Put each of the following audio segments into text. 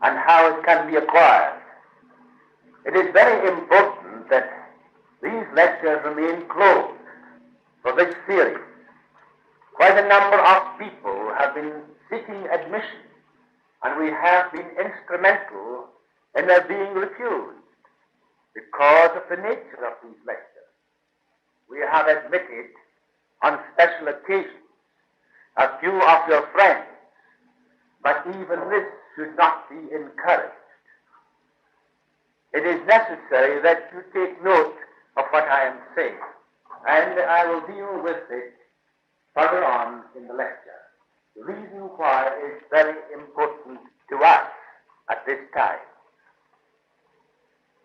and how it can be acquired. It is very important that these lectures remain closed for this series. Quite a number of people have been seeking admission, and we have been instrumental in their being refused because of the nature of these lectures. We have admitted on special occasions a few of your friends, but even this should not be encouraged. It is necessary that you take note of what I am saying, and I will deal with it further on in the lecture. The reason why is very important to us at this time.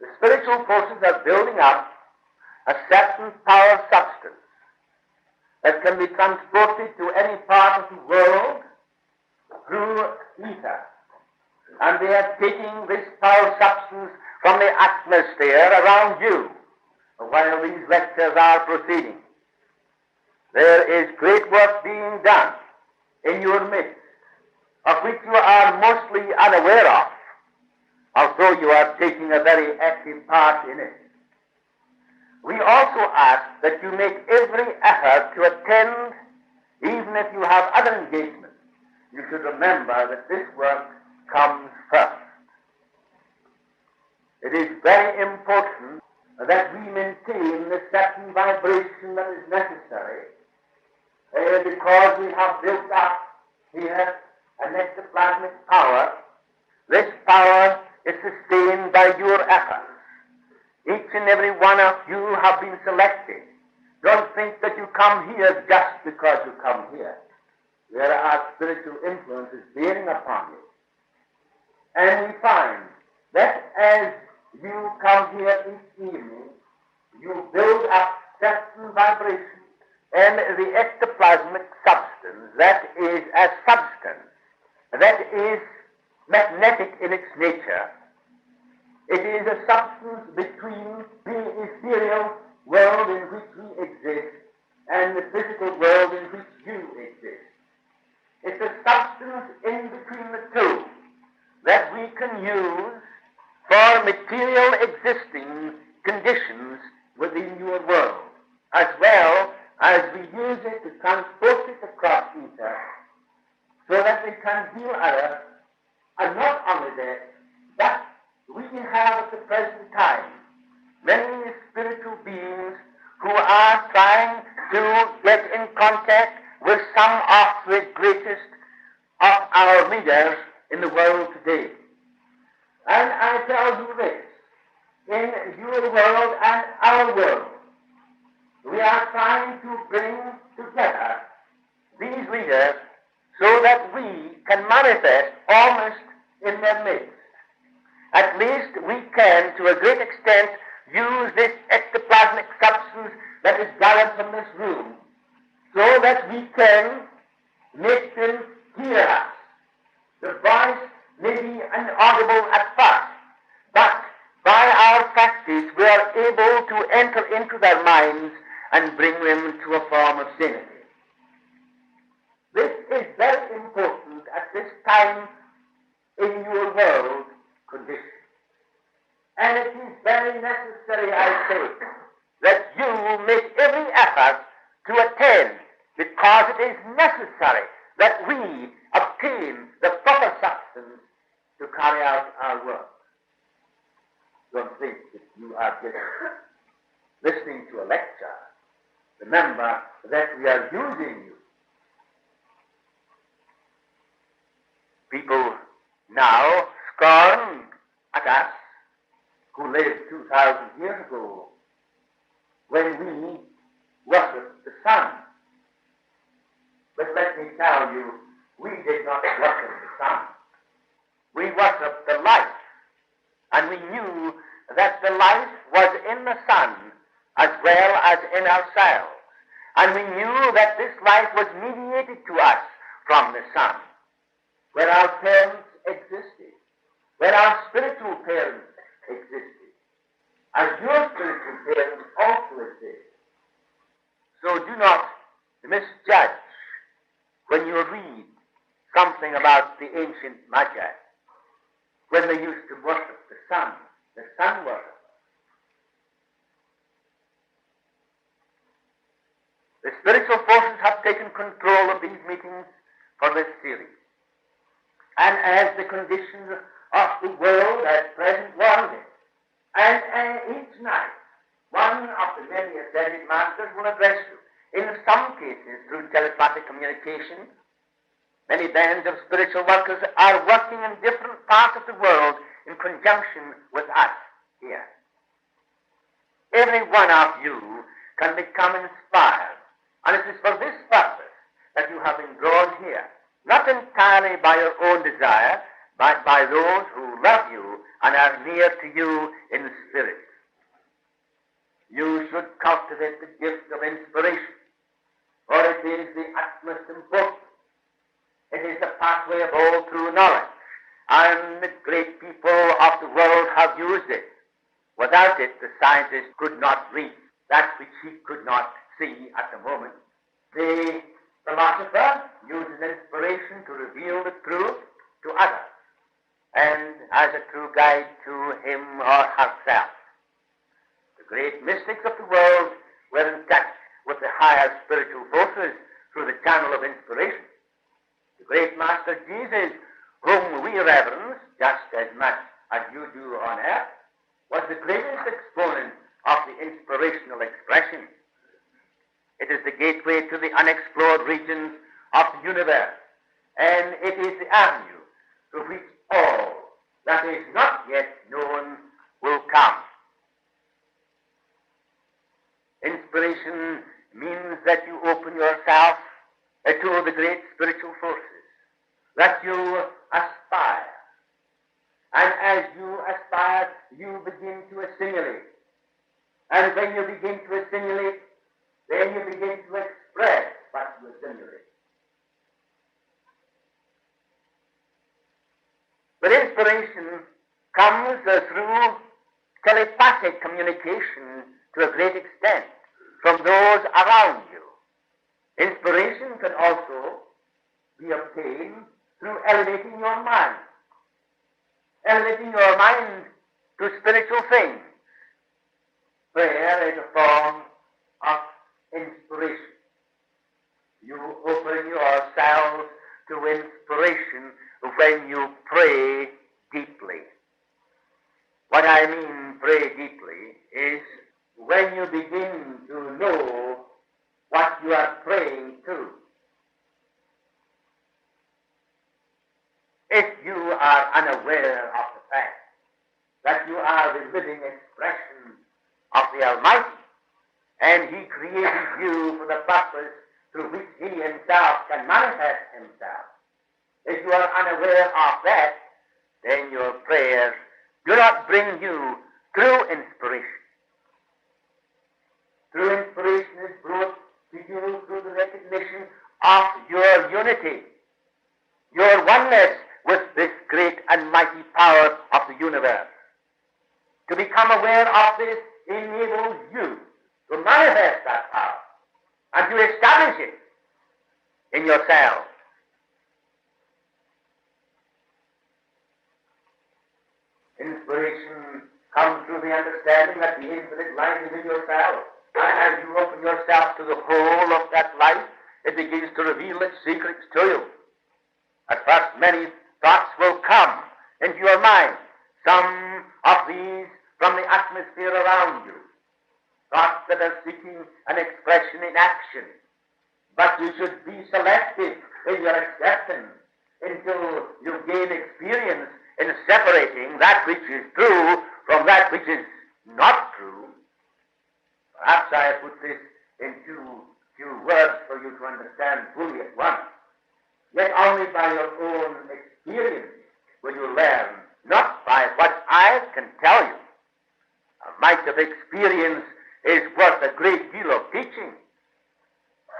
The spiritual forces are building up a certain power substance that can be transported to any part of the world through ether. And they are taking this power substance from the atmosphere around you while these lectures are proceeding. There is great work being done in your midst, of which you are mostly unaware of, although you are taking a very active part in it. We also ask that you make every effort to attend, even if you have other engagements. You should remember that this work comes first. It is very important that we maintain the certain vibration that is necessary, because we have built up here an ectoplasmic power. This power is sustained by your efforts. Each and every one of you have been selected. Don't think that you come here just because you come here. There are spiritual influences bearing upon you. And we find that as you come here each evening, you build up certain vibrations, and the ectoplasmic substance, that is a substance that is magnetic in its nature. It is a substance between the ethereal world in which we exist and the physical world in which you exist. It's a substance in between the two that we can use for material existing conditions within your world, as well as we use it to transport it across ether so that we can heal others. And not only that, but we have at the present time many spiritual beings who are trying to get in contact with some of the greatest of our leaders in the world today. And I tell you this, in your world and our world, we are trying to bring together these leaders so that we can manifest almost in their midst. At least we can, to a great extent, use this ectoplasmic substance that is gathered from this room so that we can make them hear us. The voice may be inaudible at first, but by our practice we are able to enter into their minds and bring them to a form of sanity. This is very important at this time in your world condition. And it is very necessary, I say, that you make every effort to attend, because it is necessary that we obtain the proper substance to carry out our work. Don't think that you are just listening to a lecture. Remember that we are using you. People now scorn at us who lived 2,000 years ago when we worshipped the sun. But let me tell you, we did not worship the sun. We worshipped the light. And we knew that the light was in the sun as well as in ourselves. And we knew that this light was mediated to us from the sun, where our parents existed, where our spiritual parents existed, as your spiritual parents also exist. So do not misjudge when you read something about the ancient Magi, when they used to worship the sun worship. The spiritual forces have taken control of these meetings for this series. And as the conditions of the world at present warrant it, and each night, one of the many ascended masters will address you, in some cases through telepathic communication. Many bands of spiritual workers are working in different parts of the world in conjunction with us here. Every one of you can become inspired, and it is for this purpose that you have been drawn here, not entirely by your own desire, but by those who love you and are near to you in spirit. You should cultivate the gift of inspiration, for it is the utmost important. It is the pathway of all true knowledge, and the great people of the world have used it. Without it, the scientist could not read that which he could not see at the moment. The philosopher uses inspiration to reveal the truth to others, and as a true guide to him or herself. The great mystics of the world were in touch with the higher spiritual forces through the channel of inspiration. The great Master Jesus, whom we reverence just as much as you do on earth, was the greatest exponent of the inspirational expression. It is the gateway to the unexplored regions of the universe, and it is the avenue through which all that is not yet known will come. Inspiration means that you open yourself to the great spiritual forces, that you aspire. And as you aspire, you begin to assimilate. And when you begin to assimilate, then you begin to express what you assimilate. But inspiration comes through telepathic communication to a great extent from those around you. Inspiration can also be obtained through elevating your mind. Elevating your mind to spiritual things. Prayer is a form of inspiration. You open yourselves to inspiration when you pray deeply. What I mean pray deeply is when you begin to know what you are praying to. If you are unaware of the fact that you are the living expression of the Almighty, and He created you for the purpose through which He Himself can manifest Himself, if you are unaware of that, then your prayers do not bring you true inspiration. True inspiration is brought to you through the recognition of your unity, your oneness with this great and mighty power of the universe. To become aware of this enables you to manifest that power and to establish it in yourself. Inspiration comes through the understanding that the infinite life is in yourself. And as you open yourself to the whole of that life, it begins to reveal its secrets to you. At first, many thoughts will come into your mind, some of these from the atmosphere around you, thoughts that are seeking an expression in action. But you should be selective in your acceptance until you gain experience in separating that which is true from that which is not true. Perhaps I have put this in few words for you to understand fully at once. Yet only by your own experience will you learn, not by what I can tell you. A mite of experience is worth a great deal of teaching.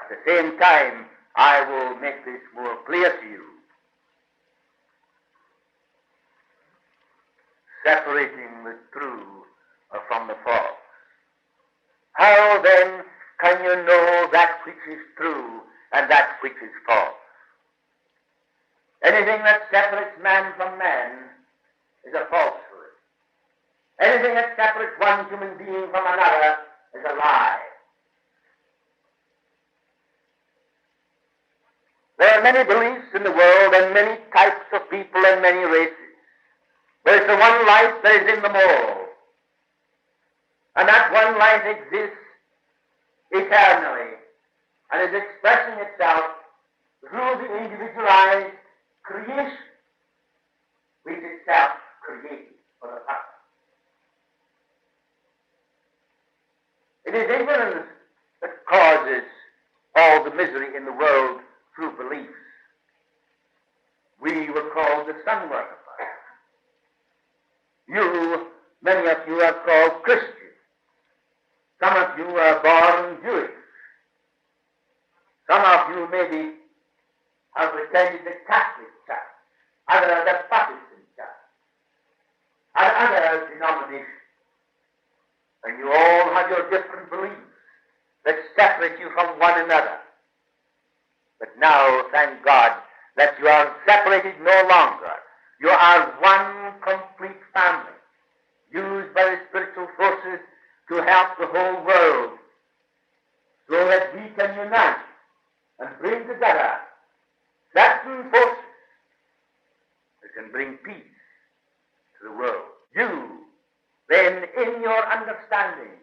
At the same time, I will make this more clear to you. Separating the true from the false. How then can you know that which is true and that which is false? Anything that separates man from man is a falsehood. Anything that separates one human being from another is a lie. There are many beliefs in the world and many types of people and many races. There is the one life that is in them all. And that one life exists eternally and is expressing itself through the individualized creation which itself created for the purpose. It is ignorance that causes all the misery in the world through beliefs. We were called the sun worshippers. You, many of you, are called Christians. Some of you are born Jewish. Some of you maybe have attended the Catholic Church, others the Protestant Church, and other denominations. And you all have your different beliefs that separate you from one another. But now, thank God, that you are separated no longer. You are one complete family, used by the spiritual forces to help the whole world, so that we can unite and bring together certain forces that can bring peace to the world. You, then, in your understanding,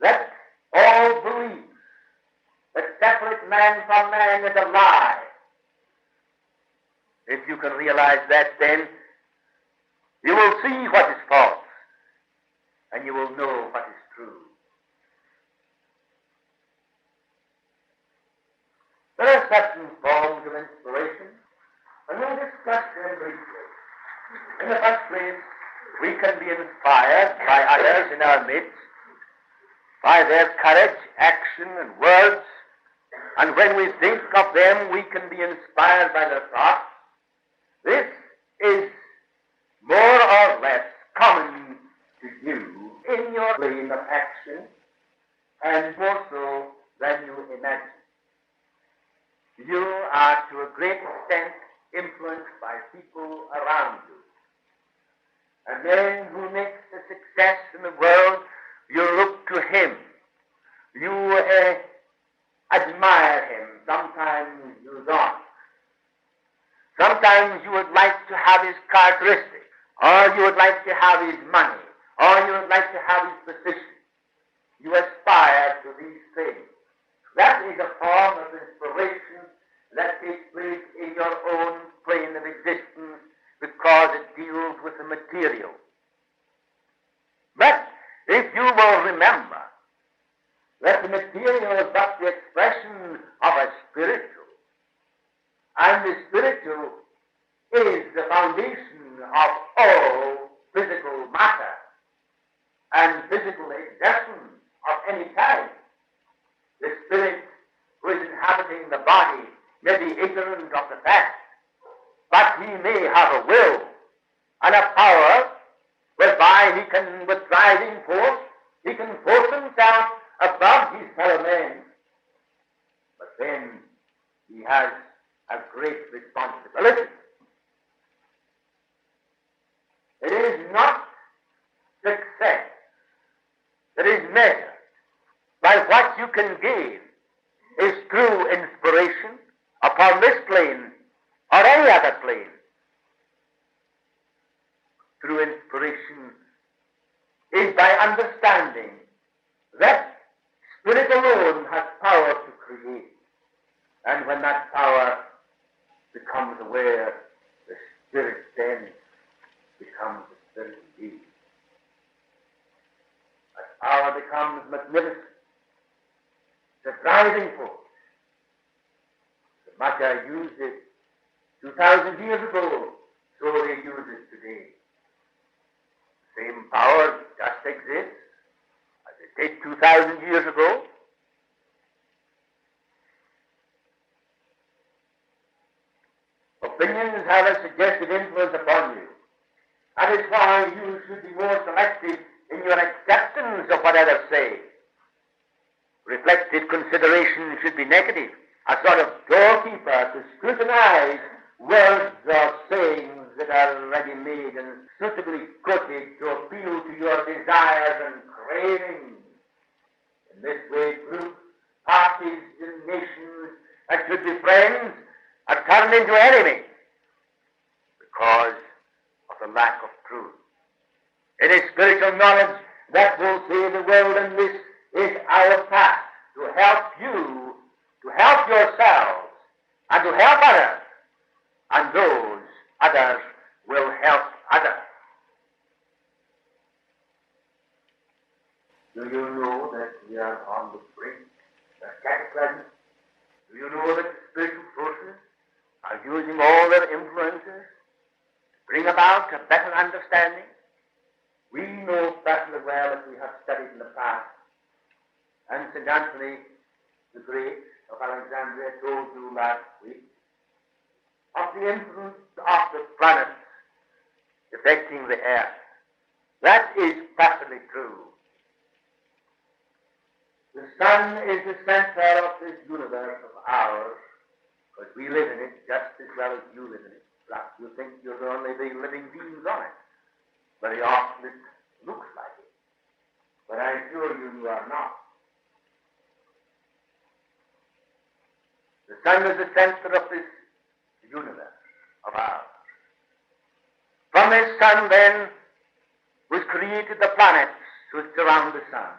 let all beliefs that separate man from man is a lie. If you can realize that, then you will see what is false, and you will know what is true. There are certain forms of inspiration, and we'll discuss them briefly. In the first place, we can be inspired by others in our midst, by their courage, action, and words, and when we think of them, we can be inspired by their thoughts. This is more or less common to you in your plane of action, and more so than you imagine. You are to a great extent influenced by people around you. A man who makes a success in the world, you look to him. You admire him. Sometimes you don't. Sometimes you would like to have his characteristics, or you would like to have his money, or you would like to have his position. You aspire to these things. That is a form of inspiration that takes place in your own plane of existence because it deals with the material. But if you will remember that the material is but the expression of a spiritual, and the spiritual is the foundation of all physical matter and physical exertion of any kind. The spirit who is inhabiting the body may be ignorant of the fact, but he may have a will and a power whereby he can, with driving force, he can force himself above his fellow men. But then he has a great responsibility. It is not success that is measured by what you can gain is true inspiration upon this plane or any other plane. True inspiration is by understanding that Spirit alone has power to create. And when that power becomes aware, the Spirit then becomes the Spirit indeed. That power becomes magnificent. It's a driving force. The Magi used it 2,000 years ago, so they use it today. The same power just exists as it did 2,000 years ago. Opinions have a suggestive influence upon you. That is why you should be more selective in your acceptance of what others say. Reflective consideration should be negative, a sort of doorkeeper to scrutinize words or sayings that that are ready-made and suitably coated to appeal to your desires and cravings. In this way, groups, parties, and nations that should be friends are turned into enemies because of the lack of truth. It is spiritual knowledge that will save the world, and this is our task, to help you, to help yourselves, and to help others, and those others will help others. Do you know that we are on the brink of cataclysm? Do you know that the spiritual forces are using all their influences to bring about a better understanding? We know perfectly well, as we have studied in the past, and St. Anthony the Great of Alexandria told you last week, of the influence of the planets affecting the earth. That is perfectly true. The sun is the center of this universe of ours, because we live in it just as well as you live in it. Perhaps you think you're the only living beings on it. Very often it looks like it, but I assure you, you are not. The sun is the center of this universe of ours. From this sun, then, was created the planets which surround the sun.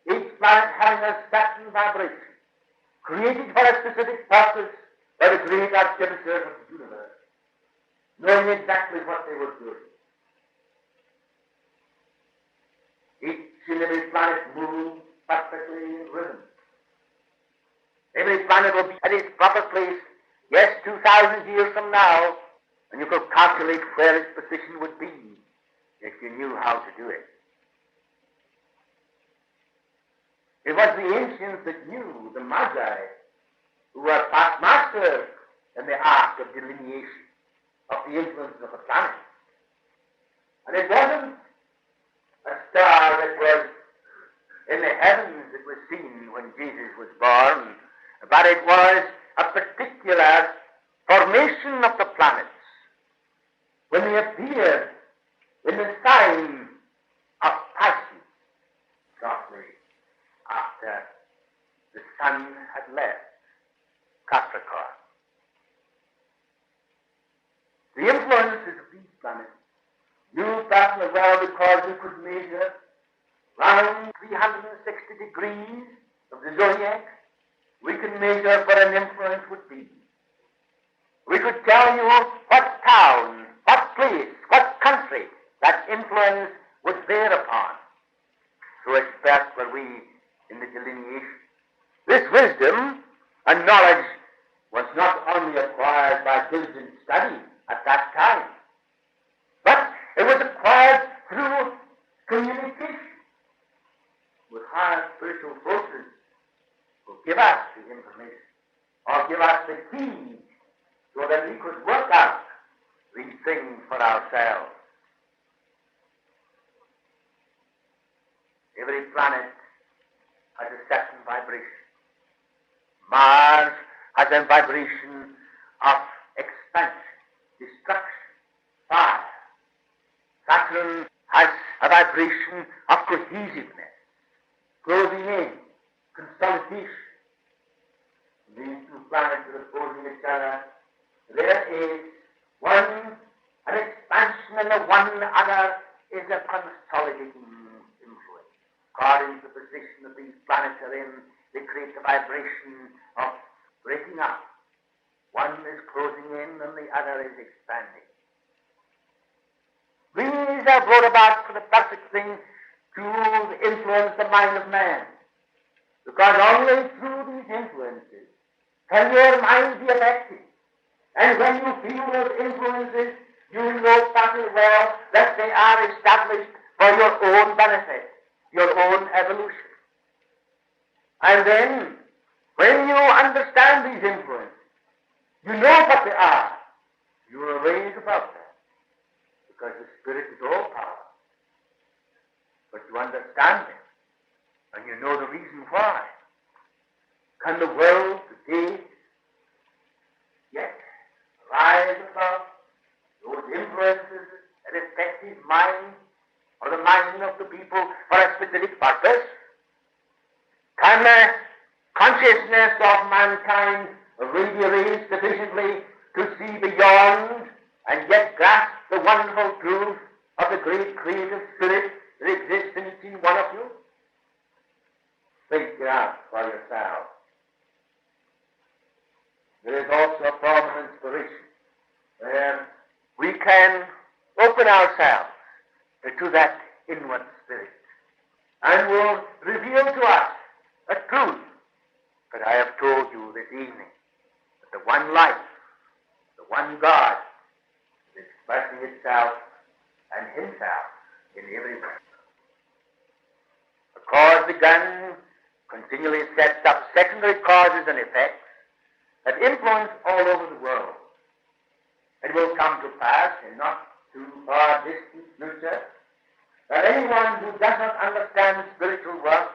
Each planet having a certain vibration, created for a specific purpose by the great artificers of the universe, knowing exactly what they were doing. Each and every planet moves perfectly in rhythm. Every planet will be at its proper place, yes, 2,000 years from now, and you could calculate where its position would be if you knew how to do it. It was the ancients that knew, the Magi, who were past masters in the art of delineation of the influence of the planet. And it wasn't a star that was in the heavens that was seen when Jesus was born, but it was a particular formation of the planets when they appeared in the sign of Pisces, shortly after the sun had left Capricorn. The influences of these planets knew perfectly well, because we could measure round 360 degrees of the zodiac. We could measure what an influence would be. We could tell you what town, what place, what country that influence would bear upon. So expert were we in the delineation. This wisdom and knowledge was not only acquired by diligent study at that time, but it was acquired through communication with higher spiritual forces who give us the information or give us the key so that we could work out these things for ourselves. Every planet has a certain vibration. Mars has a vibration of expansion, destruction, fire. Saturn has a vibration of cohesiveness, closing in, consolidation. These two planets are opposing each other. There is one an expansion, and the one other is a consolidating influence. According to the position that these planets are in, they create the vibration of breaking up. One is closing in and the other is expanding. These are brought about for the perfect thing to influence the mind of man. Because only through these influences can your mind be affected. And when you feel those influences, you know perfectly well that they are established for your own benefit, your own evolution. And then, when you understand these influences, you know what they are. You will raise above them, because the Spirit is all power. But you understand them, and you know the reason why. Can the world today yet rise above those influences influences a respective mind or the mind of the people for a specific purpose? Can the consciousness of mankind really be raised sufficiently to see beyond and yet grasp the wonderful truth of the great creative spirit that exists in each and one of you? Think it out for yourself. There is also a form of inspiration where we can open ourselves to that inward spirit and will reveal to us a truth that I have told you this evening, that the one life, the one God is expressing itself and himself in every person. A cause begun continually sets up secondary causes and effects that influence all over the world. It will come to pass in not too far distant future that anyone who does not understand spiritual work,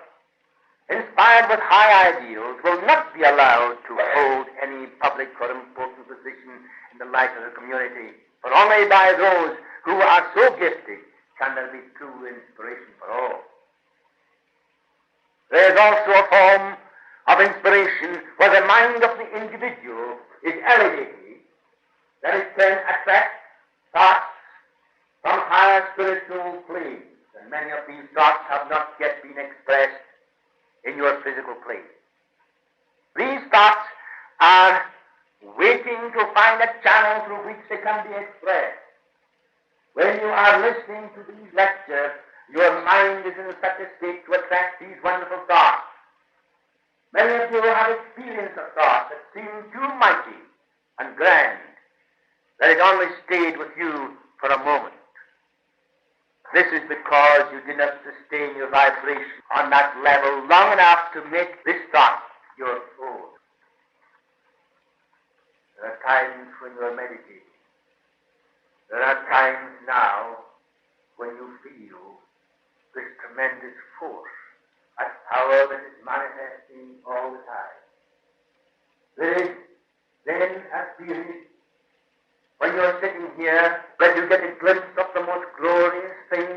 inspired with high ideals, will not be allowed to hold any public or important position in the life of the community, for only by those who are so gifted can there be true inspiration for all. There is also a form of inspiration where the mind of the individual is elevated, that it can attract thoughts from higher spiritual planes, and many of these thoughts have not yet been expressed in your physical plane. These thoughts are waiting to find a channel through which they can be expressed. When you are listening to these lectures, your mind is in such a state to attract these wonderful thoughts. Many of you have experienced of thoughts that seem too mighty and grand, that it only stayed with you for a moment. This is because you did not sustain your vibration on that level long enough to make this thought your own. There are times when you are meditating. There are times now when you feel this tremendous force, a power that is manifesting all the time. There is then a period when you're sitting here that you get a glimpse of the most glorious thing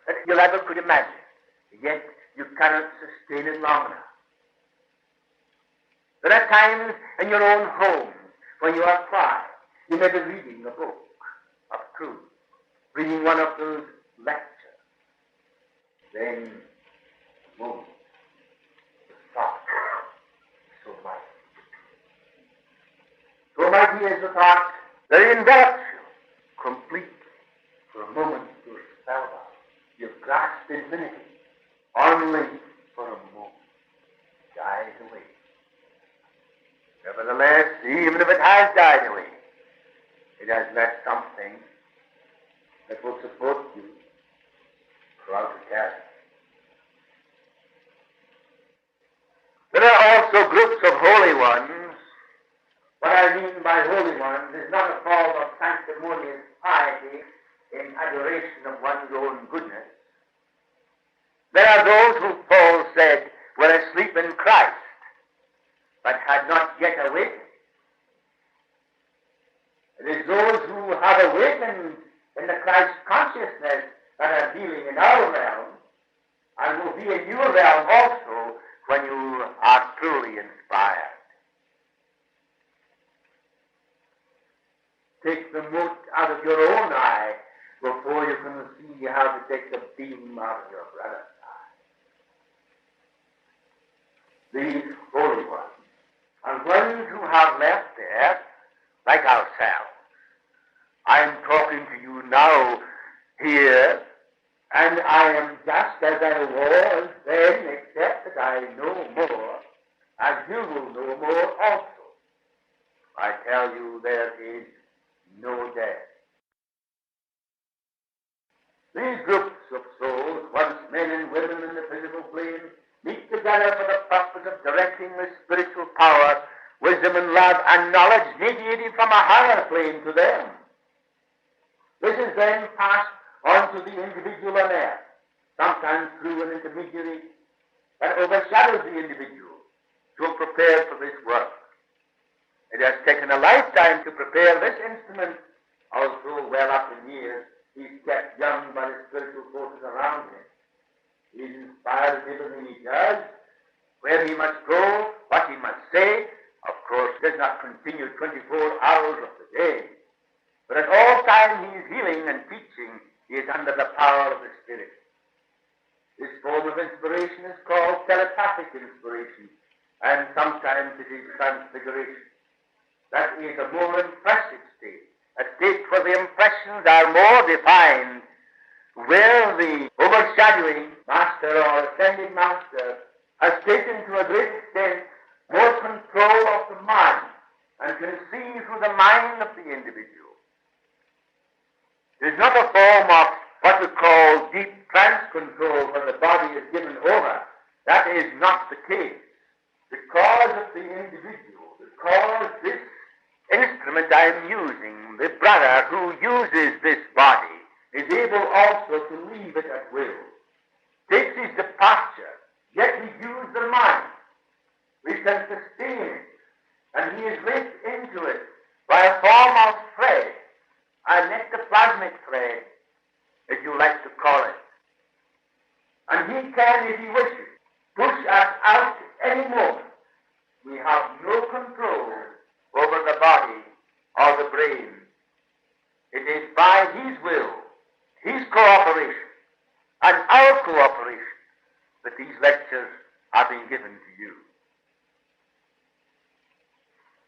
that you ever could imagine, yet you cannot sustain it long enough. There are times in your own home when you are quiet. You may be reading a book of truth, reading one of those lectures. Then, a moment, the thought, so mighty. So mighty is the thought that it envelops you completely. For a moment, you're spellbound. You've grasped infinity. Only for a moment, it dies away. Nevertheless, even if it has died away, it has left something that will support you throughout eternity. There are also groups of holy ones. What I mean by holy ones is not a form of sanctimonious piety in adoration of one's own goodness. There are those who Paul said were asleep in Christ, but had not yet awakened. It is those who have awakened in the Christ consciousness that are dealing in our realm, and will be in your realm also when you are truly inspired. Take the mote out of your own eye before you can see how to take the beam out of your brother's eye. These holy ones are ones who have left there like ourselves. I am talking to you now here, and I am just as I was then, except that I know more, as you will know more also. I tell you, there is no death. These groups of souls, once men and women in the physical plane, meet together for the purpose of directing the spiritual power, wisdom and love and knowledge radiating from a higher plane to them. This is then passed on to the individual on earth, sometimes through an intermediary that overshadows the individual to have prepared for this work. It has taken a lifetime to prepare this instrument, although well up in years. continue 24 hours of the day. But at all times he is healing and teaching. He is under the power of the Spirit. This form of inspiration is called telepathic inspiration, and sometimes it is transfiguration. That is a more impressive state, a state where the impressions are more defined, where the overshadowing master or ascending master has taken to a great extent more control of the mind and can see through the mind of the individual. It is not a form of what we call deep trance control where the body is given over. That is not the case. Because of the individual, because this instrument I am using, the brother who uses this body, is able also to leave it at will, takes his departure, yet we use the mind. We can sustain it, and he is linked into it by a form of thread, a nectoplasmic thread, if you like to call it. And he can, if he wishes, push us out at any moment. We have no control over the body or the brain. It is by his will, his cooperation, and our cooperation that these lectures are being given to you.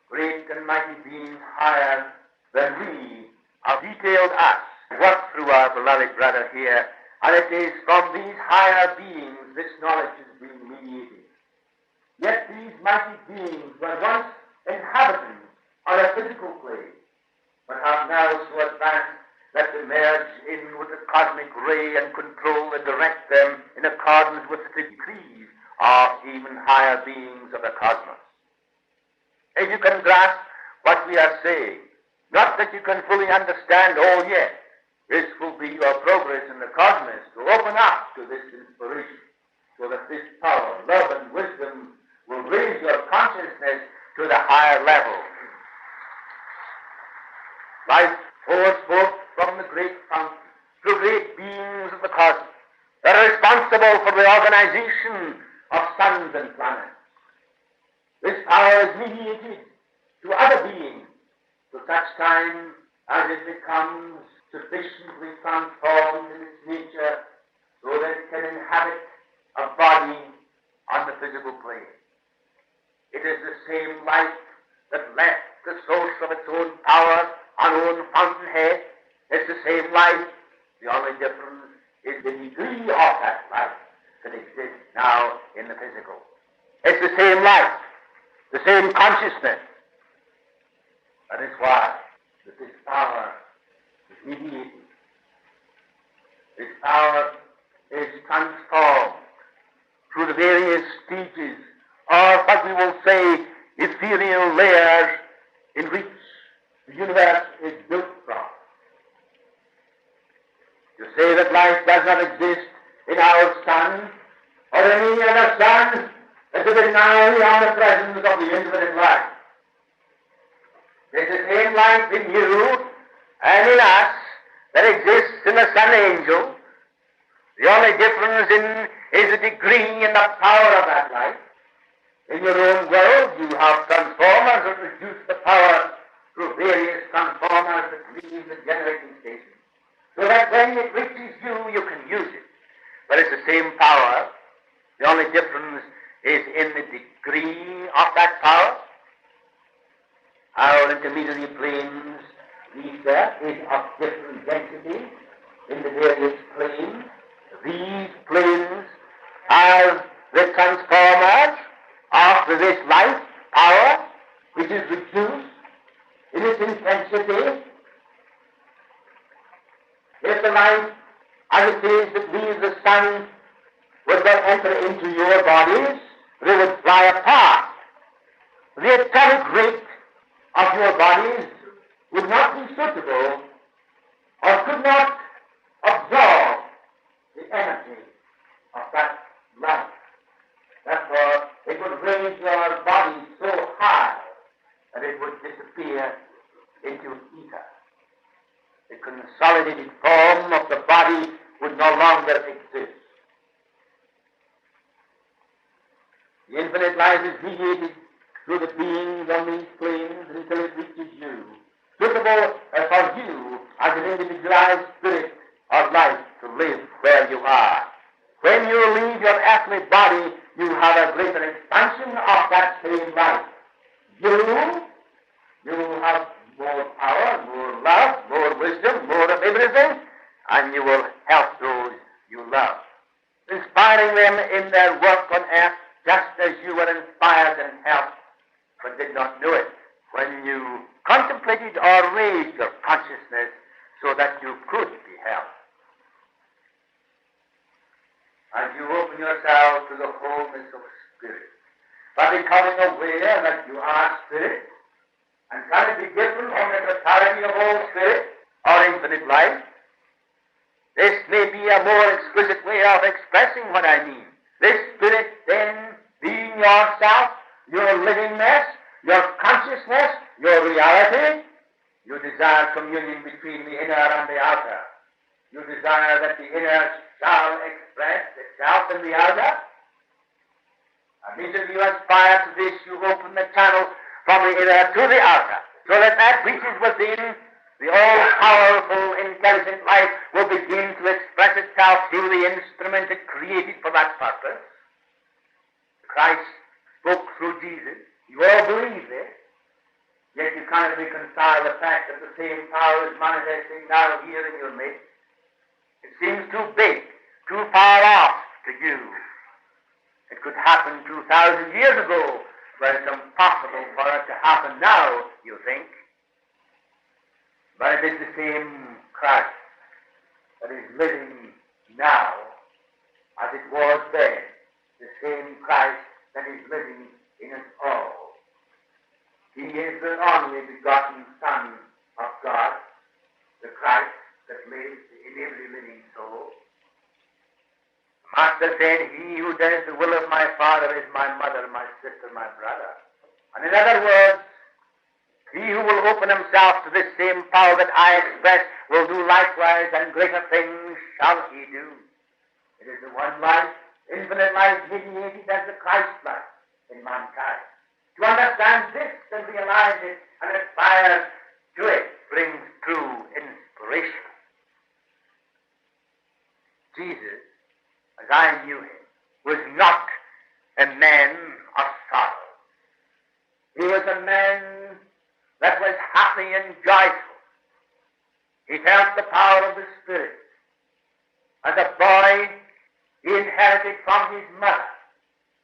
Great and mighty beings higher than we have detailed us, work through our beloved brother here, and it is from these higher beings this knowledge is being mediated. Yet these mighty beings were once inhabitants on a physical plane, but have now so advanced that they merge in with the cosmic ray and control and direct them in accordance with the decrees of even higher beings of the cosmos. If you can grasp what we are saying, not that you can fully understand all yet, this will be your progress in the cosmos to open up to this inspiration, so that this power, love, and wisdom will raise your consciousness to the higher level. Life pours forth from the great fountain through great beings of the cosmos that are responsible for the organization of suns and planets. This power is mediated to other beings to such time as it becomes sufficiently transformed in its nature so that it can inhabit a body on the physical plane. It is the same light that left the source of its own power on own fountainhead. It's the same light. The only difference is the degree of that light that exists now in the physical. It's the same light, the same consciousness. That is why that this power is mediated. This power is transformed through the various stages, or what we will say, ethereal layers in which the universe is built from. To say that life does not exist in our sun or any other sun is to deny the omnipresence of the infinite life. There is the same life in you and in us that exists in the sun angel. The only difference is the degree and the power of that life. In your own world, you have transformers that reduce the power through various transformers that leave the generating station, so that when it reaches you, you can use it. But it's the same power. The only difference is in the degree of that power. Our intermediary planes, ether, is of different density in the various planes. These planes are the transformers of this light power, which is reduced in its intensity. If the light, as it is, that leaves the sun would then enter into your bodies, they would fly apart. The atomic rate of your bodies would not be suitable or could not absorb the energy of that light. Therefore, it would raise your body so high that it would disappear into ether. The consolidated form of the body would no longer exist. The infinite life is mediated through the beings on these planes until it reaches you. Suitable for you as an individualized spirit or life to live where you are. When you leave your earthly body, you have a greater expansion of that same life. You have more power, more love, more wisdom, more of everything, and you will help those you love, inspiring them in their work on earth just as you were inspired and helped, but did not know it when you contemplated or raised your consciousness so that you could be helped. As you open yourself to the wholeness of spirit, by becoming aware that you are spirit, and trying to be different from the totality of all spirit or infinite life, this may be a more exquisite way of expressing what I mean. This spirit then being yourself, your livingness, your consciousness, your reality, you desire communion between the inner and the outer. You desire that the inner shall express itself in the outer. And each of you aspire to this, you open the channel from the inner to the outer, so that that which is within, the all-powerful, intelligent life will begin to express itself through the instrument it created for that purpose. Christ spoke through Jesus. You all believe this, yet you can't reconcile the fact that the same power is manifesting now here in your midst. It seems too big, too far off to you. It could happen 2,000 years ago, but it's impossible for it to happen now, you think. But it is the same Christ that is living now as it was then. The same Christ that is living in us all. He is the only begotten Son of God, the Christ that lives in every living soul. The Master said, he who does the will of my Father is my mother, my sister, my brother. And in other words, he who will open himself to this same power that I express will do likewise, and greater things shall he do. It is the one life, infinite life, mediated as the Christ life in mankind. To understand this and realize it and aspire to it brings true inspiration. Jesus, as I knew him, was not a man of sorrow. He was a man that was happy and joyful. He felt the power of the Spirit. As a boy, he inherited from his mother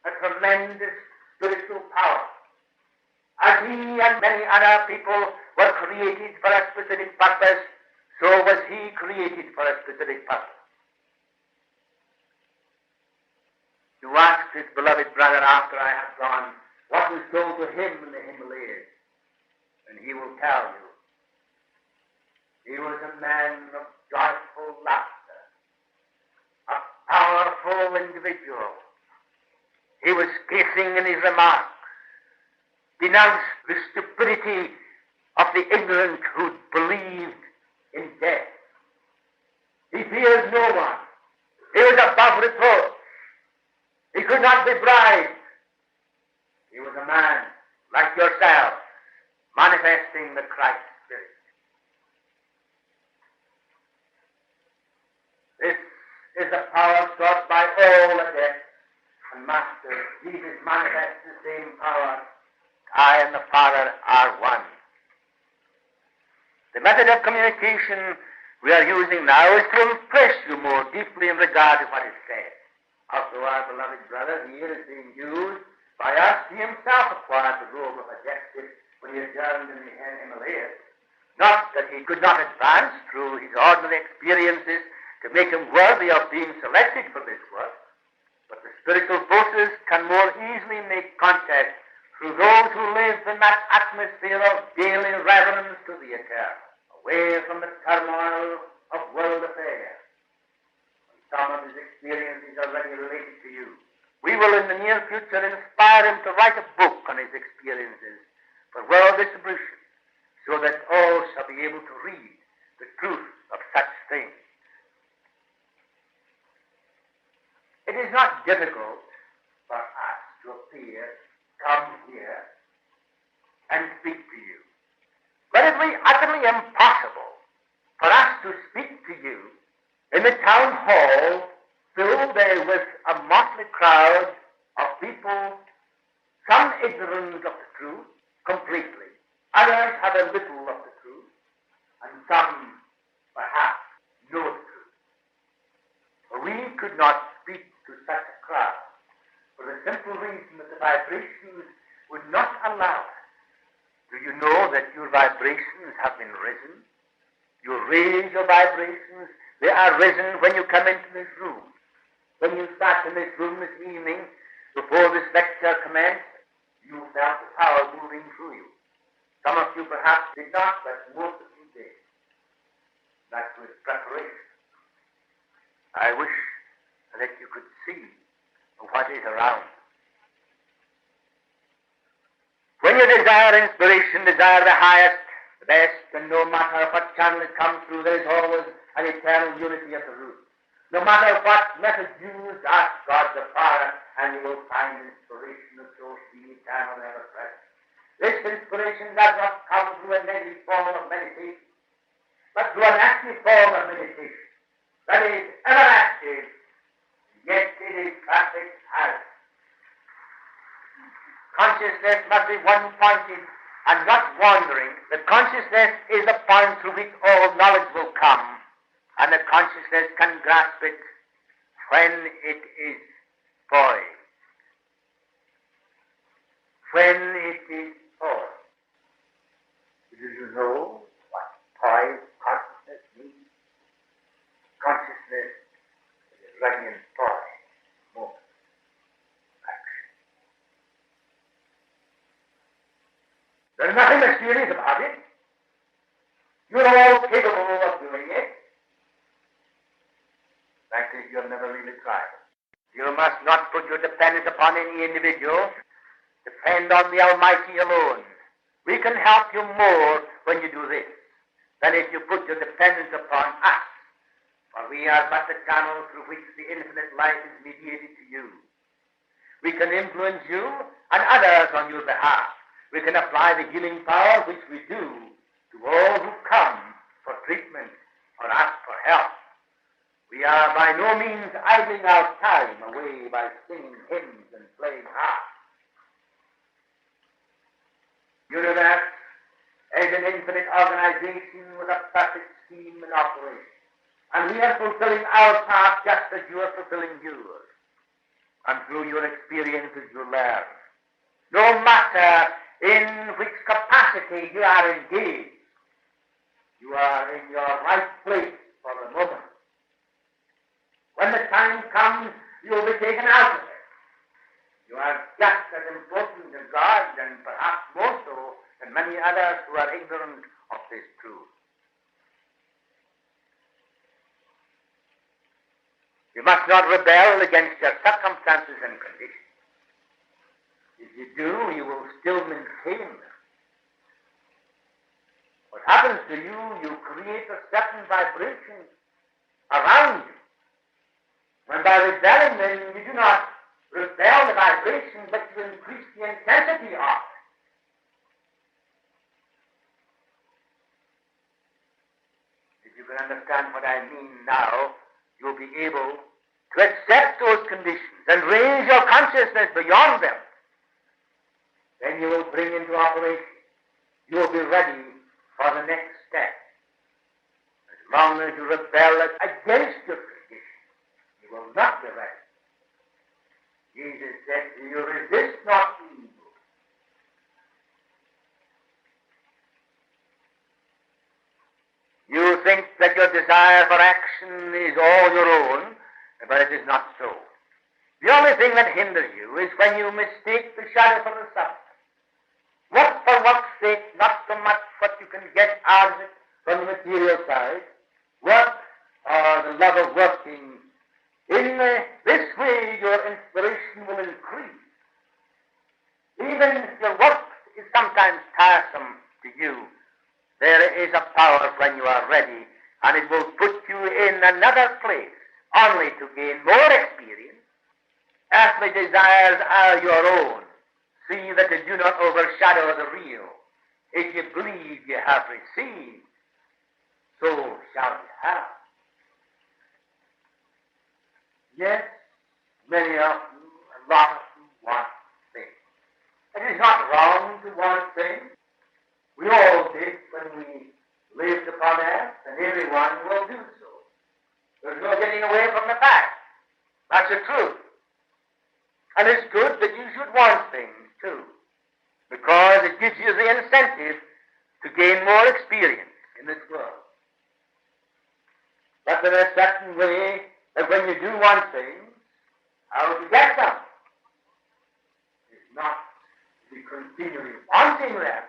a tremendous spiritual power. As he and many other people were created for a specific purpose, so was he created for a specific purpose. You ask this beloved brother after I have gone, what was told to him in the Himalayas, and he will tell you. He was a man of joyful laughter, a powerful individual. He was spacing in his remarks, denounced the stupidity of the ignorant who believed in death. He feared no one. He was above reproach. He could not be bribed. He was a man like yourself, manifesting the Christ Spirit. This is the power sought by all adepts and masters. Jesus manifests the same power. I and the Father are one. The method of communication we are using now is to impress you more deeply in regard to what is said. Also, our beloved brother here is being used by us. He himself acquired the role of a justice when he adjourned in the Himalayas. Not that he could not advance through his ordinary experiences to make him worthy of being selected for this work, but the spiritual forces can more easily make contact through those who live in that atmosphere of daily reverence to the eternal, away from the turmoil of world affairs. Some of his experiences are already related to you. We will in the near future inspire him to write a book on his experiences for world distribution, so that all shall be able to read the truth of such things. It is not difficult for us to appear, come here, in the town hall, filled with a motley crowd of people, some ignorant of the truth completely, others had a little of the truth, and some perhaps know the truth. We could not speak to such a crowd for the simple reason that the vibrations would not allow us. Do you know that your vibrations have been risen? You raise your vibrations. They are risen when you come into this room. When you sat in this room this evening, before this lecture commenced, you felt the power moving through you. Some of you perhaps did not, but most of you did. That was preparation. I wish that you could see what is around. When you desire inspiration, desire the highest, the best, and no matter what channel it comes through, there is always an eternal unity at the root. No matter what method used, ask God the Father, and you will find inspiration of source being eternal and ever present. This inspiration does not come through a negative form of meditation, but through an active form of meditation. That is ever active, yet it is perfect health. Consciousness must be one-pointed and not wandering. The consciousness is the point through which all knowledge will come, and the consciousness can grasp it when it is poised. When it is poised. Do you know what poised consciousness means? Consciousness is ready and poised. Moment. Action. There's nothing mysterious about it. You're all capable of doing it. Frankly, you have never really tried. You must not put your dependence upon any individual. Depend on the Almighty alone. We can help you more when you do this than if you put your dependence upon us. For we are but the channel through which the infinite life is mediated to you. We can influence you and others on your behalf. We can apply the healing power which we do to all who come for treatment or ask for help. We are by no means idling our time away by singing hymns and playing harps. Universe is an infinite organization with a perfect scheme and operation. And we are fulfilling our part just as you are fulfilling yours. And through your experiences you learn. No matter in which capacity you are engaged, you are in your right place for the moment. When the time comes, you will be taken out of it. You are just as important to God, and perhaps more so than many others who are ignorant of this truth. You must not rebel against your circumstances and conditions. If you do, you will still maintain them. What happens to you, you create a certain vibration around you. When by rebelling, then you do not rebel the vibration, but you increase the intensity of it. If you can understand what I mean now, you'll be able to accept those conditions and raise your consciousness beyond them. Then you will bring into operation. You will be ready for the next step. As long as you rebel against your condition, you will not be ready. Jesus said to you, resist not evil. You think that your desire for action is all your own, but it is not so. The only thing that hinders you is when you mistake the shadow for the substance. Work for work's sake, not so much what you can get out of it from the material side. Work for the love of working. In this way, your inspiration will increase. Even if your work is sometimes tiresome to you, there is a power when you are ready, and it will put you in another place, only to gain more experience. Earthly desires are your own. See that they do not overshadow the real. If you believe you have received, so shall you have. Yes, many of you, a lot of you want things. It is not wrong to want things. We all did when we lived upon earth, and everyone will do so. There's no getting away from the fact. That's the truth. And it's good that you should want things, too, because it gives you the incentive to gain more experience in this world. But there is a certain way that when you do want things, how to get them is not to be continually wanting them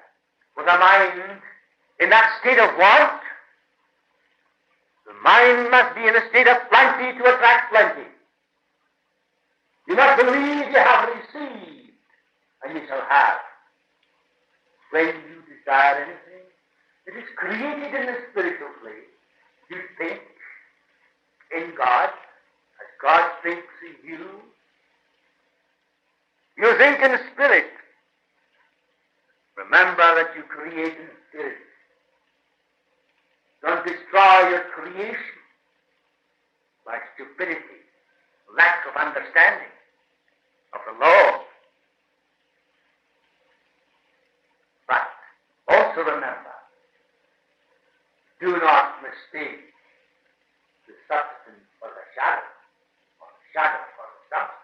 with a mind in that state of want. The mind must be in a state of plenty to attract plenty. You must believe you have received, and you shall have. When you desire anything, it is created in the spiritual place. You think in God, as God thinks in you. You think in spirit. Remember that you create in spirit. Don't destroy your creation by stupidity, lack of understanding of the law. But also remember, do not mistake the substance for the shadow, or the shadow for the substance.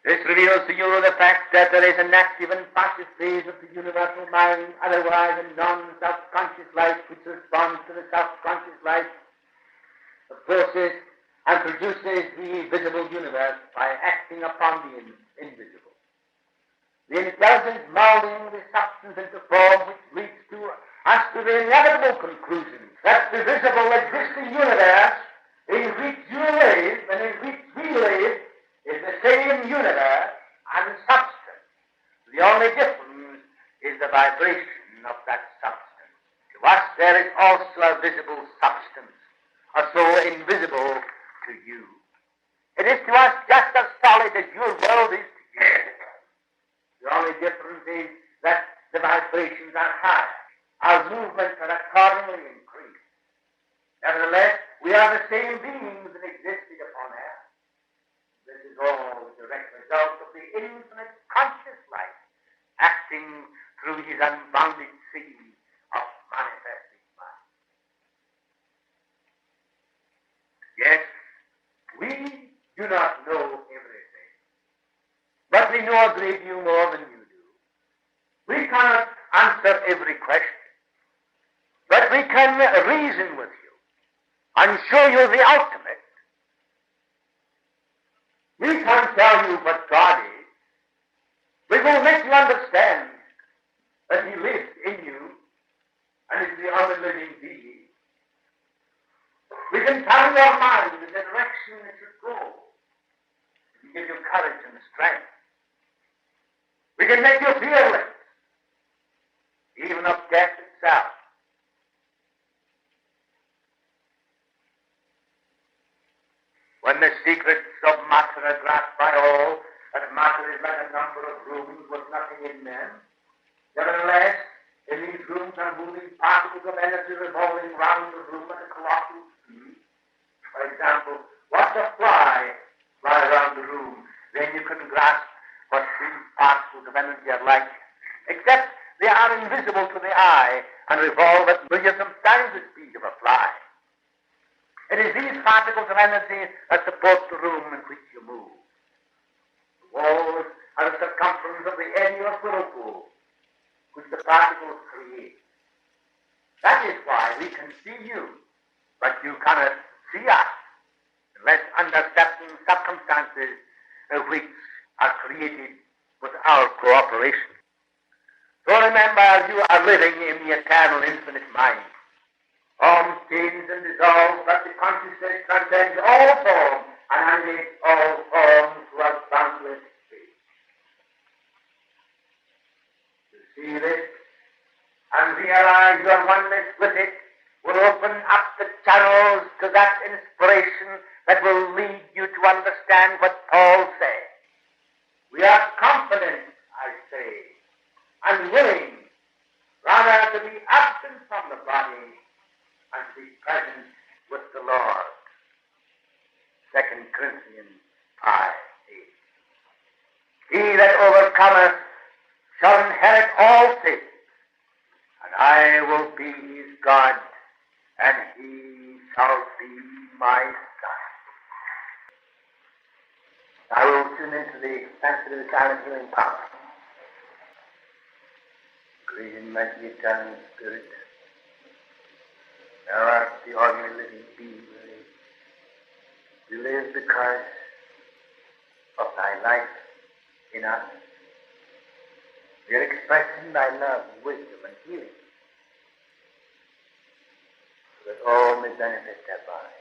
This reveals to you the fact that there is an active and passive phase of the universal mind, otherwise a non-self-conscious life which responds to the self-conscious life of forces and produces the visible universe by acting upon the invisible. The intelligent molding the substance into form which leads to us to the inevitable conclusion that the visible existing universe in which you live and in which we live is the same universe and substance. The only difference is the vibration of that substance. To us there is also a visible substance, although invisible to you. It is to us just as solid as your world is to you. The only difference is that the vibrations are higher. Our movements are accordingly increased. Nevertheless, we are the same beings that existed upon earth. This is all the direct result of the infinite conscious life acting through his unbounded sea of manifesting mind. Yes, we do not know everything, but we know a great deal more than you do. We cannot answer every question, but we can reason with you and show you the ultimate. We can't tell you what God is. We will make you understand that he lives in you and is the only living being. We can tell your mind the direction it should go. We can give you courage and strength. We can make you fearless, even of death itself. When the secrets of matter are grasped by all, that matter is like a number of rooms with nothing in them. Nevertheless, in these rooms are moving particles of energy revolving round the room at a colossal speed. For example, watch a fly fly around the room. Then you can grasp what these particles of energy are like, except they are invisible to the eye and revolve at millions of times the speed of a fly. It is these particles of energy that support the room in which you move. The walls are the circumference of the eddy or whirlpool which the particles create. That is why we can see you, but you cannot see us unless under certain circumstances which are created with our cooperation. So remember, you are living in the eternal infinite mind. Form change and dissolve, but the consciousness transcends all form and animates all forms throughout boundless space. To see this and realize your oneness with it will open up the channels to that inspiration that will lead you to understand what Paul said. We are confident, I say, and willing rather to be absent from the body and be present with the Lord. I will be his God, and he shall be my son. I will tune into the sensitive silent healing power. Great and mighty eternal Spirit, thou art the ordinary living being. We live because of thy life in us. We are expressing thy love, wisdom, and healing, so that all may benefit thereby.